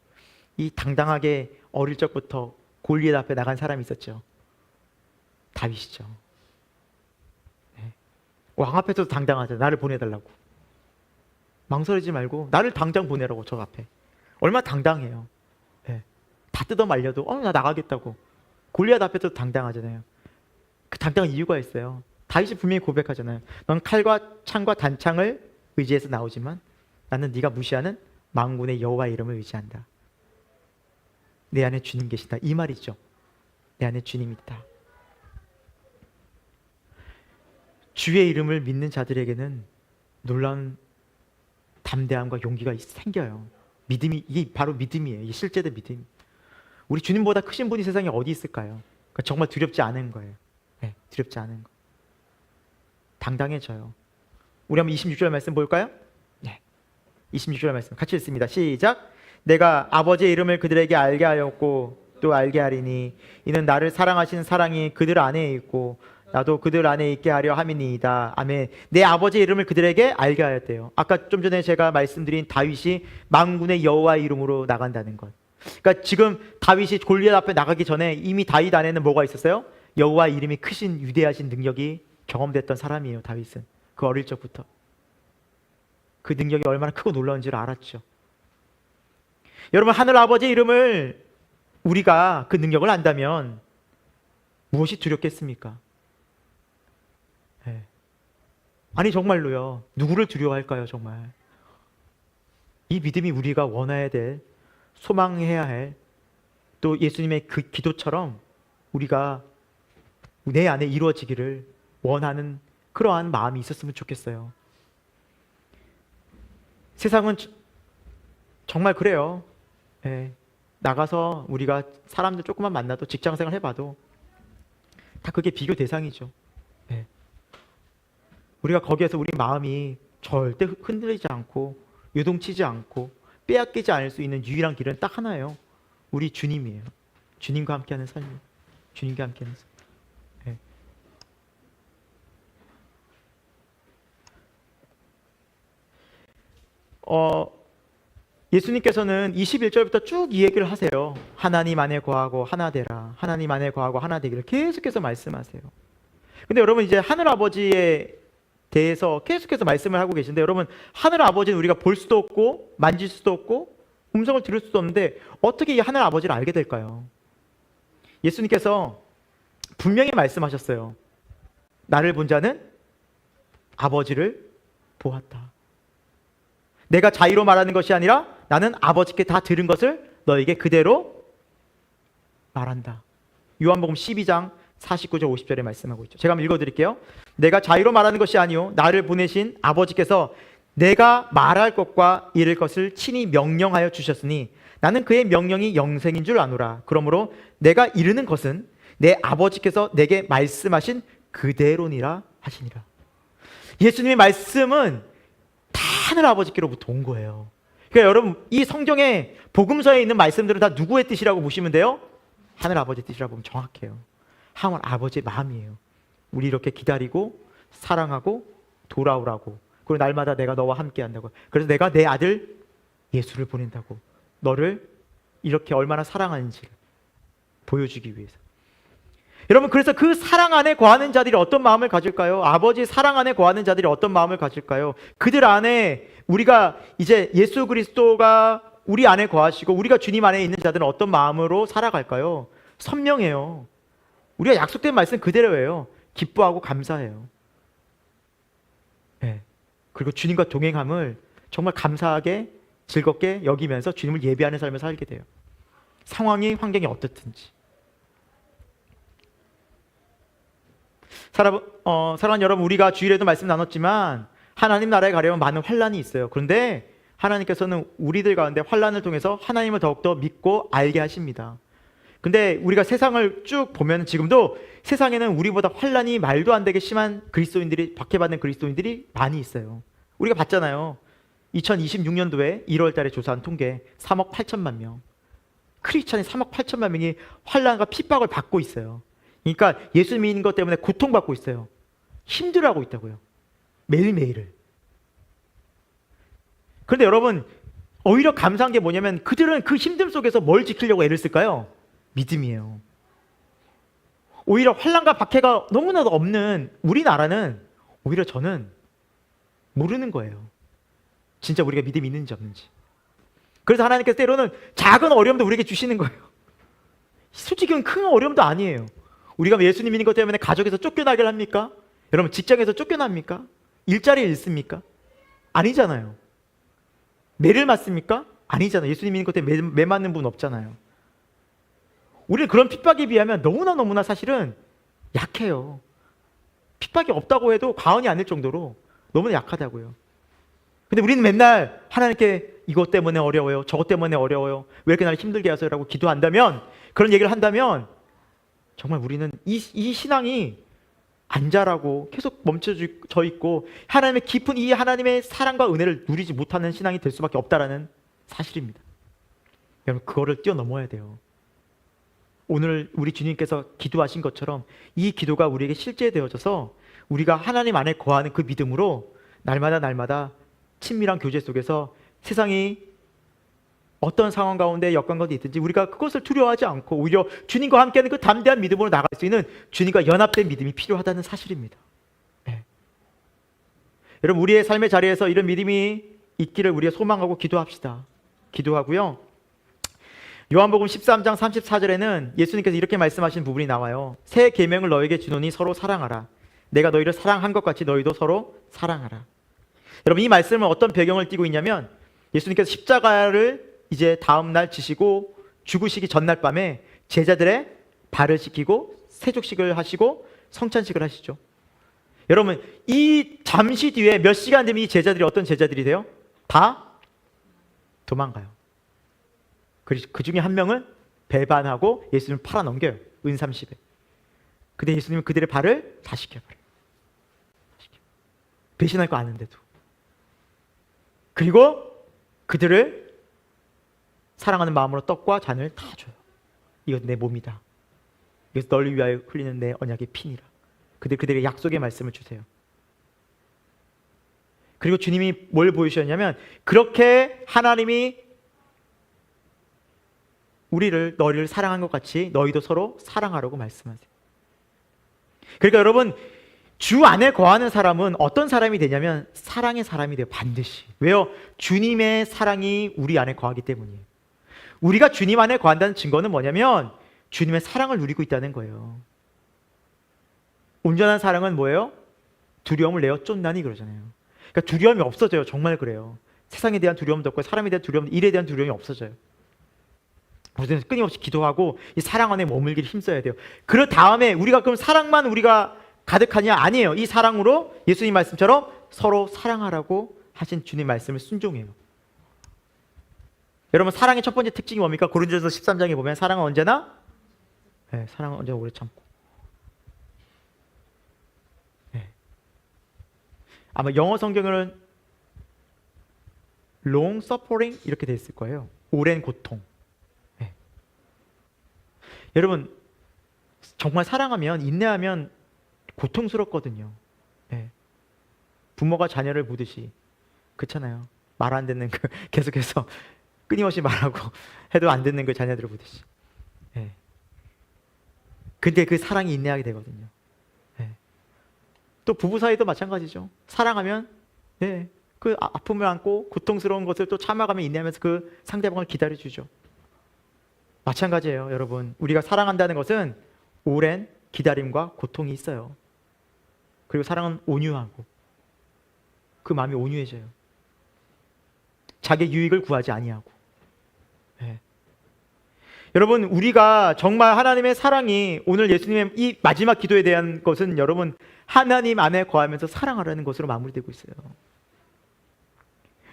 이 당당하게 어릴 적부터 골리앗 앞에 나간 사람이 있었죠. 다윗이죠. 왕 앞에서도 당당하죠. 나를 보내달라고. 망설이지 말고 나를 당장 보내라고. 저 앞에. 얼마나 당당해요. 다 뜯어 말려도 나 나가겠다고. 골리앗 앞에서도 당당하잖아요. 그 당당한 이유가 있어요. 다윗이 분명히 고백하잖아요. 넌 칼과 창과 단창을 의지해서 나오지만 나는 네가 무시하는 만군의 여호와의 이름을 의지한다. 내 안에 주님 계시다. 이 말이죠. 내 안에 주님이 있다. 주의 이름을 믿는 자들에게는 놀라운 담대함과 용기가 생겨요. 믿음이, 이게 바로 믿음이에요. 이게 실제된 믿음. 우리 주님보다 크신 분이 세상에 어디 있을까요? 그러니까 정말 두렵지 않은 거예요. 두렵지 않은 거. 당당해져요. 우리 한번 26절 말씀 볼까요? 26절 말씀 같이 읽습니다. 시작. 내가 아버지의 이름을 그들에게 알게 하였고 또 알게 하리니 이는 나를 사랑하시는 사랑이 그들 안에 있고 나도 그들 안에 있게 하려 함이니이다. 아멘. 내 아버지의 이름을 그들에게 알게 하였대요. 아까 좀 전에 제가 말씀드린 다윗이 만군의 여호와의 이름으로 나간다는 것. 그러니까 지금 다윗이 골리앗 앞에 나가기 전에 이미 다윗 안에는 뭐가 있었어요? 여호와의 이름이 크신 위대하신 능력이 경험됐던 사람이에요. 다윗은 그 어릴 적부터 그 능력이 얼마나 크고 놀라운지를 알았죠. 여러분, 하늘 아버지의 이름을 우리가 그 능력을 안다면 무엇이 두렵겠습니까? 아니 정말로요. 누구를 두려워할까요? 정말 이 믿음이 우리가 원해야 될, 소망해야 할, 또 예수님의 그 기도처럼 우리가 내 안에 이루어지기를 원하는 그러한 마음이 있었으면 좋겠어요. 세상은 정말 그래요. 예, 나가서 우리가 사람들 조금만 만나도 직장생활 해봐도 다 그게 비교 대상이죠. 예. 우리가 거기에서 우리 마음이 절대 흔들리지 않고 요동치지 않고 빼앗기지 않을 수 있는 유일한 길은 딱 하나예요. 우리 주님이에요. 주님과 함께하는 삶. 주님과 함께하는 삶. 예. 예수님께서는 21절부터 쭉 이 얘기를 하세요. 하나님 안에 거하고 하나 되라. 하나님 안에 거하고 하나 되기를 계속해서 말씀하세요. 근데 여러분 이제 하늘 아버지에 대해서 계속해서 말씀을 하고 계신데, 여러분 하늘 아버지는 우리가 볼 수도 없고 만질 수도 없고 음성을 들을 수도 없는데 어떻게 이 하늘 아버지를 알게 될까요? 예수님께서 분명히 말씀하셨어요. 나를 본 자는 아버지를 보았다. 내가 자의로 말하는 것이 아니라 나는 아버지께 다 들은 것을 너에게 그대로 말한다. 요한복음 12장 49절 50절에 말씀하고 있죠. 제가 한번 읽어드릴게요. 내가 자의로 말하는 것이 아니요 나를 보내신 아버지께서 내가 말할 것과 이를 것을 친히 명령하여 주셨으니 나는 그의 명령이 영생인 줄 아노라. 그러므로 내가 이르는 것은 내 아버지께서 내게 말씀하신 그대로니라 하시니라. 예수님의 말씀은 다 하늘 아버지께로부터 온 거예요. 그러니까 여러분 이 성경에 복음서에 있는 말씀들은 다 누구의 뜻이라고 보시면 돼요? 하늘 아버지의 뜻이라고 보면 정확해요. 하늘 아버지의 마음이에요. 우리 이렇게 기다리고 사랑하고 돌아오라고, 그리고 날마다 내가 너와 함께 한다고. 그래서 내가 내 아들 예수를 보낸다고, 너를 이렇게 얼마나 사랑하는지를 보여주기 위해서. 여러분 그래서 그 사랑 안에 거하는 자들이 어떤 마음을 가질까요? 아버지 사랑 안에 거하는 자들이 어떤 마음을 가질까요? 그들 안에 우리가 이제 예수 그리스도가 우리 안에 거하시고 우리가 주님 안에 있는 자들은 어떤 마음으로 살아갈까요? 선명해요. 우리가 약속된 말씀 그대로예요. 기뻐하고 감사해요. 네. 그리고 주님과 동행함을 정말 감사하게 즐겁게 여기면서 주님을 예배하는 삶을 살게 돼요. 상황이 환경이 어떻든지. 사랑하는 여러분, 우리가 주일에도 말씀 나눴지만 하나님 나라에 가려면 많은 환난이 있어요. 그런데 하나님께서는 우리들 가운데 환난을 통해서 하나님을 더욱더 믿고 알게 하십니다. 근데 우리가 세상을 쭉 보면 지금도 세상에는 우리보다 환난이 말도 안 되게 심한 그리스도인들이, 박해받는 그리스도인들이 많이 있어요. 우리가 봤잖아요. 2026년도에 1월 달에 조사한 통계 3억 8천만 명. 크리스찬이 3억 8천만 명이 환난과 핍박을 받고 있어요. 그러니까 예수 믿는 것 때문에 고통받고 있어요. 힘들어하고 있다고요. 매일매일을. 그런데 여러분 오히려 감사한 게 뭐냐면 그들은 그 힘듦 속에서 뭘 지키려고 애를 쓸까요? 믿음이에요. 오히려 환난과 박해가 너무나도 없는 우리나라는 오히려 저는 모르는 거예요. 진짜 우리가 믿음이 있는지 없는지. 그래서 하나님께서 때로는 작은 어려움도 우리에게 주시는 거예요. 솔직히 큰 어려움도 아니에요. 우리가 예수님 믿는 것 때문에 가족에서 쫓겨나길 합니까? 여러분 직장에서 쫓겨납니까? 일자리에 잃습니까? 아니잖아요. 매를 맞습니까? 아니잖아요. 예수님 믿는 것 때문에 매 맞는 분 없잖아요. 우리는 그런 핍박에 비하면 너무나 사실은 약해요. 핍박이 없다고 해도 과언이 아닐 정도로 너무나 약하다고요. 근데 우리는 맨날 하나님께 이것 때문에 어려워요, 저것 때문에 어려워요, 왜 이렇게 나를 힘들게 하세요라고 기도한다면, 그런 얘기를 한다면 정말 우리는 이 신앙이 안 자라고 계속 멈춰져 있고 하나님의 깊은 이 하나님의 사랑과 은혜를 누리지 못하는 신앙이 될 수밖에 없다라는 사실입니다. 여러분 그거를 뛰어넘어야 돼요. 오늘 우리 주님께서 기도하신 것처럼 이 기도가 우리에게 실제되어져서 우리가 하나님 안에 거하는 그 믿음으로 날마다 친밀한 교제 속에서 세상이 어떤 상황 가운데 역관 가운데 있든지 우리가 그것을 두려워하지 않고 오히려 주님과 함께하는 그 담대한 믿음으로 나갈 수 있는 주님과 연합된 믿음이 필요하다는 사실입니다. 네. 여러분 우리의 삶의 자리에서 이런 믿음이 있기를 우리가 소망하고 기도합시다. 기도하고요. 요한복음 13장 34절에는 예수님께서 이렇게 말씀하신 부분이 나와요. 새 계명을 너에게 주노니 서로 사랑하라. 내가 너희를 사랑한 것 같이 너희도 서로 사랑하라. 여러분 이 말씀은 어떤 배경을 띠고 있냐면 예수님께서 십자가를 이제 다음 날 지시고 죽으시기 전날 밤에 제자들의 발을 씻기고 세족식을 하시고 성찬식을 하시죠. 여러분, 이 잠시 뒤에 몇 시간 되면 이 제자들이 어떤 제자들이 돼요? 다 도망가요. 그 중에 한 명을 배반하고 예수님을 팔아넘겨요. 은 30에. 근데 예수님은 그들의 발을 다 씻겨버려요. 배신할 거 아는데도. 그리고 그들을 사랑하는 마음으로 떡과 잔을 다 줘요. 이것 내 몸이다. 이것은 널 위하여 흘리는 내 언약의 피니라. 그들에게 약속의 말씀을 주세요. 그리고 주님이 뭘 보여주셨냐면, 그렇게 하나님이 너희를 사랑한 것 같이 너희도 서로 사랑하라고 말씀하세요. 그러니까 여러분, 주 안에 거하는 사람은 어떤 사람이 되냐면 사랑의 사람이 돼요. 반드시. 왜요? 주님의 사랑이 우리 안에 거하기 때문이에요. 우리가 주님 안에 거한다는 증거는 뭐냐면 주님의 사랑을 누리고 있다는 거예요. 온전한 사랑은 뭐예요? 두려움을 내어 쫓나니 그러잖아요. 그러니까 두려움이 없어져요. 정말 그래요. 세상에 대한 두려움도 없고 사람에 대한 두려움, 일에 대한 두려움이 없어져요. 우리는 끊임없이 기도하고 이 사랑 안에 머물기를 힘써야 돼요. 그 다음에 우리가 그럼 사랑만 우리가 가득하냐? 아니에요. 이 사랑으로 예수님 말씀처럼 서로 사랑하라고 하신 주님 말씀을 순종해요. 여러분, 사랑의 첫 번째 특징이 뭡니까? 고린도전서 13장에 보면 사랑은 언제나 오래 참고. 네. 아마 영어 성경은 long suffering 이렇게 돼 있을 거예요. 오랜 고통. 네. 여러분, 정말 사랑하면, 인내하면 고통스럽거든요. 네. 부모가 자녀를 보듯이. 그렇잖아요. 말 안 듣는 계속해서 끊임없이 말하고 해도 안 듣는 그 자녀들을 보듯이. 네. 근데 그 사랑이 인내하게 되거든요. 네. 또 부부 사이도 마찬가지죠. 사랑하면 그 아픔을 안고 고통스러운 것을 또 참아가며 인내하면서 그 상대방을 기다려주죠. 마찬가지예요, 여러분. 우리가 사랑한다는 것은 오랜 기다림과 고통이 있어요. 그리고 사랑은 온유하고 그 마음이 온유해져요. 자기 유익을 구하지 아니하고. 네. 여러분, 우리가 정말 하나님의 사랑이, 오늘 예수님의 이 마지막 기도에 대한 것은 여러분 하나님 안에 거하면서 사랑하라는 것으로 마무리되고 있어요.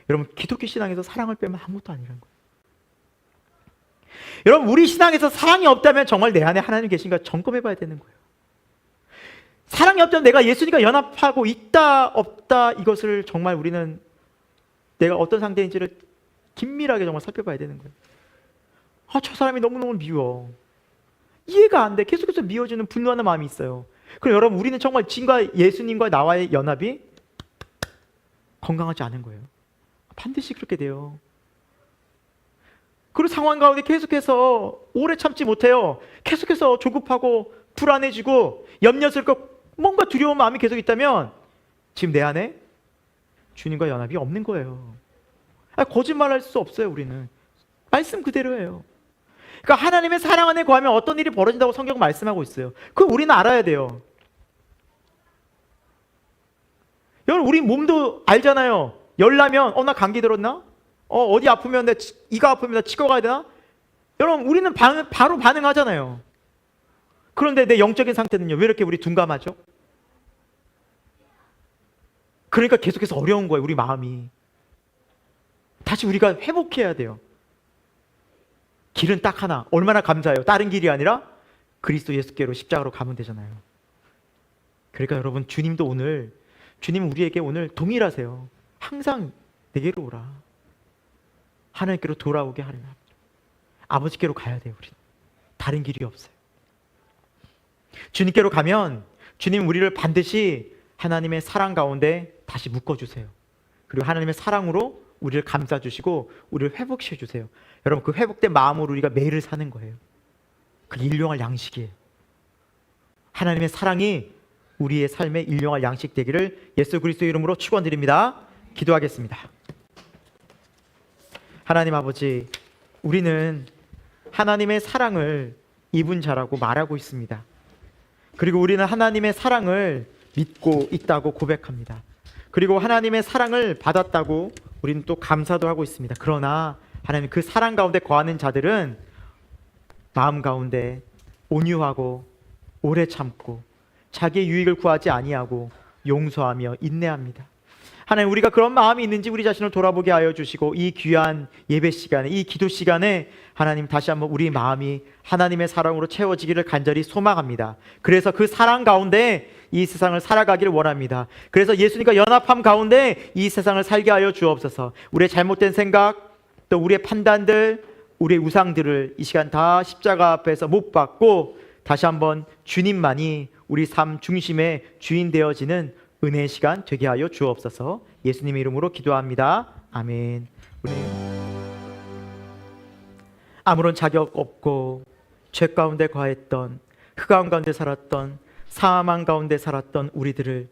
여러분, 기독교 신앙에서 사랑을 빼면 아무것도 아니라는 거예요. 여러분, 우리 신앙에서 사랑이 없다면 정말 내 안에 하나님 계신가 점검해 봐야 되는 거예요. 사랑이 없다면 내가 예수님과 연합하고 있다 없다, 이것을 정말 우리는 내가 어떤 상태인지를 긴밀하게 정말 살펴봐야 되는 거예요. 저 사람이 너무너무 미워. 이해가 안 돼. 계속해서 미워지는 분노하는 마음이 있어요. 그럼 여러분, 우리는 정말 예수님과 나와의 연합이 건강하지 않은 거예요. 반드시 그렇게 돼요. 그런 상황 가운데 계속해서 오래 참지 못해요. 계속해서 조급하고 불안해지고 염려스럽고 뭔가 두려운 마음이 계속 있다면 지금 내 안에 주님과 연합이 없는 거예요. 거짓말할 수 없어요. 우리는 말씀 그대로예요. 그러니까 하나님의 사랑 안에 거하면 어떤 일이 벌어진다고 성경은 말씀하고 있어요. 그걸 우리는 알아야 돼요. 여러분, 우리 몸도 알잖아요. 열나면 나 감기 들었나? 어디 아프면 이가 아프면 나 치과 가야 되나? 여러분, 우리는 바로 반응하잖아요. 그런데 내 영적인 상태는요, 왜 이렇게 우리 둔감하죠? 그러니까 계속해서 어려운 거예요. 우리 마음이. 다시 우리가 회복해야 돼요. 길은 딱 하나. 얼마나 감사해요. 다른 길이 아니라 그리스도 예수께로 십자가로 가면 되잖아요. 그러니까 여러분, 주님은 우리에게 오늘 동일하세요. 항상 내게로 오라. 하나님께로 돌아오게 하리라. 아버지께로 가야 돼요. 우리 다른 길이 없어요. 주님께로 가면 주님 우리를 반드시 하나님의 사랑 가운데 다시 묶어주세요. 그리고 하나님의 사랑으로 우리를 감싸주시고 우리를 회복시켜주세요. 여러분, 그 회복된 마음으로 우리가 매일을 사는 거예요. 그게 일용할 양식이에요. 하나님의 사랑이 우리의 삶의 일용할 양식 되기를 예수 그리스도의 이름으로 축원드립니다. 기도하겠습니다. 하나님 아버지, 우리는 하나님의 사랑을 입은 자라고 말하고 있습니다. 그리고 우리는 하나님의 사랑을 믿고 있다고 고백합니다. 그리고 하나님의 사랑을 받았다고 우리는 또 감사도 하고 있습니다. 그러나 하나님, 그 사랑 가운데 거하는 자들은 마음 가운데 온유하고 오래 참고 자기의 유익을 구하지 아니하고 용서하며 인내합니다. 하나님, 우리가 그런 마음이 있는지 우리 자신을 돌아보게 하여 주시고 이 귀한 예배 시간에, 이 기도 시간에 하나님 다시 한번 우리 마음이 하나님의 사랑으로 채워지기를 간절히 소망합니다. 그래서 그 사랑 가운데 이 세상을 살아가기를 원합니다. 그래서 예수님과 연합함 가운데 이 세상을 살게 하여 주옵소서. 우리의 잘못된 생각, 또 우리의 판단들, 우리의 우상들을 이 시간 다 십자가 앞에서 못 박고 다시 한번 주님만이 우리 삶 중심의 주인 되어지는 은혜의 시간 되게 하여 주옵소서. 예수님의 이름으로 기도합니다. 아멘. 우리 아무런 자격 없고 죄 가운데 거했던, 흑암 가운데 살았던, 사망 가운데 살았던 우리들을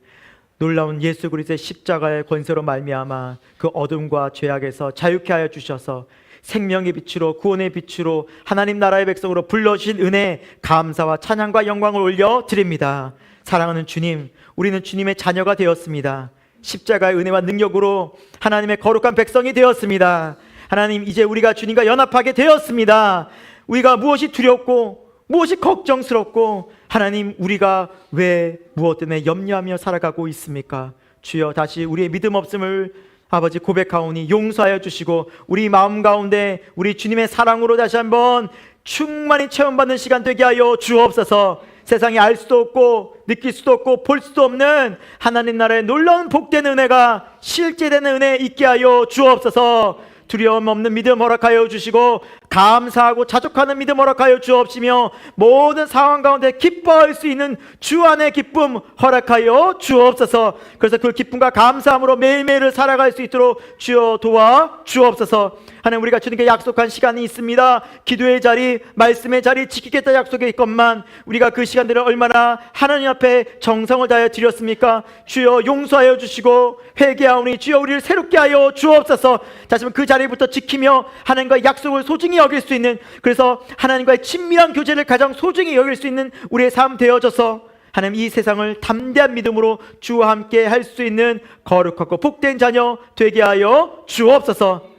놀라운 예수 그리스도의 십자가의 권세로 말미암아 그 어둠과 죄악에서 자유케 하여 주셔서 생명의 빛으로, 구원의 빛으로 하나님 나라의 백성으로 불러주신 은혜, 감사와 찬양과 영광을 올려드립니다. 사랑하는 주님, 우리는 주님의 자녀가 되었습니다. 십자가의 은혜와 능력으로 하나님의 거룩한 백성이 되었습니다. 하나님, 이제 우리가 주님과 연합하게 되었습니다. 우리가 무엇이 두렵고 무엇이 걱정스럽고 하나님, 우리가 왜 무엇 때문에 염려하며 살아가고 있습니까? 주여, 다시 우리의 믿음 없음을 아버지 고백하오니 용서하여 주시고 우리 마음 가운데 우리 주님의 사랑으로 다시 한번 충만히 체험받는 시간 되게 하여 주옵소서. 세상이 알 수도 없고 느낄 수도 없고 볼 수도 없는 하나님 나라의 놀라운 복된 은혜가 실제되는 은혜 있게 하여 주옵소서. 두려움 없는 믿음 허락하여 주시고 감사하고 자족하는 믿음 허락하여 주옵시며 모든 상황 가운데 기뻐할 수 있는 주 안의 기쁨 허락하여 주옵소서. 그래서 그 기쁨과 감사함으로 매일매일을 살아갈 수 있도록 주여 도와 주옵소서. 하나님, 우리가 주님께 약속한 시간이 있습니다. 기도의 자리, 말씀의 자리 지키겠다 약속이 있건만 우리가 그 시간들을 얼마나 하나님 앞에 정성을 다하여 드렸습니까? 주여 용서하여 주시고 회개하오니 주여 우리를 새롭게 하여 주옵소서. 다시 한번 그 자리부터 지키며 하나님과의 약속을 소중히 여길 수 있는, 그래서 하나님과의 친밀한 교제를 가장 소중히 여길 수 있는 우리의 삶 되어져서 하나님, 이 세상을 담대한 믿음으로 주와 함께 할 수 있는 거룩하고 복된 자녀 되게 하여 주옵소서.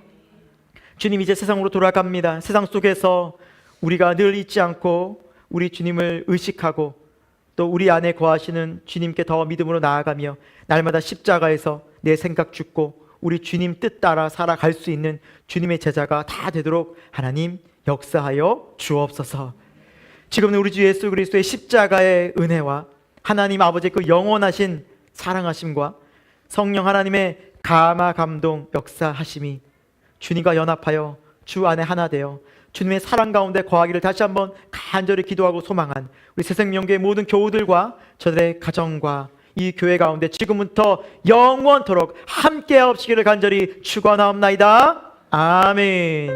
주님, 이제 세상으로 돌아갑니다. 세상 속에서 우리가 늘 잊지 않고 우리 주님을 의식하고 또 우리 안에 거하시는 주님께 더 믿음으로 나아가며 날마다 십자가에서 내 생각 죽고 우리 주님 뜻 따라 살아갈 수 있는 주님의 제자가 다 되도록 하나님 역사하여 주옵소서. 지금은 우리 주 예수 그리스도의 십자가의 은혜와 하나님 아버지의 그 영원하신 사랑하심과 성령 하나님의 감화 감동 역사하심이 주님과 연합하여 주 안에 하나 되어 주님의 사랑 가운데 거하기를 다시 한번 간절히 기도하고 소망한 우리 새생명교회 모든 교우들과 저들의 가정과 이 교회 가운데 지금부터 영원토록 함께 하옵시기를 간절히 축원하옵나이다. 아멘.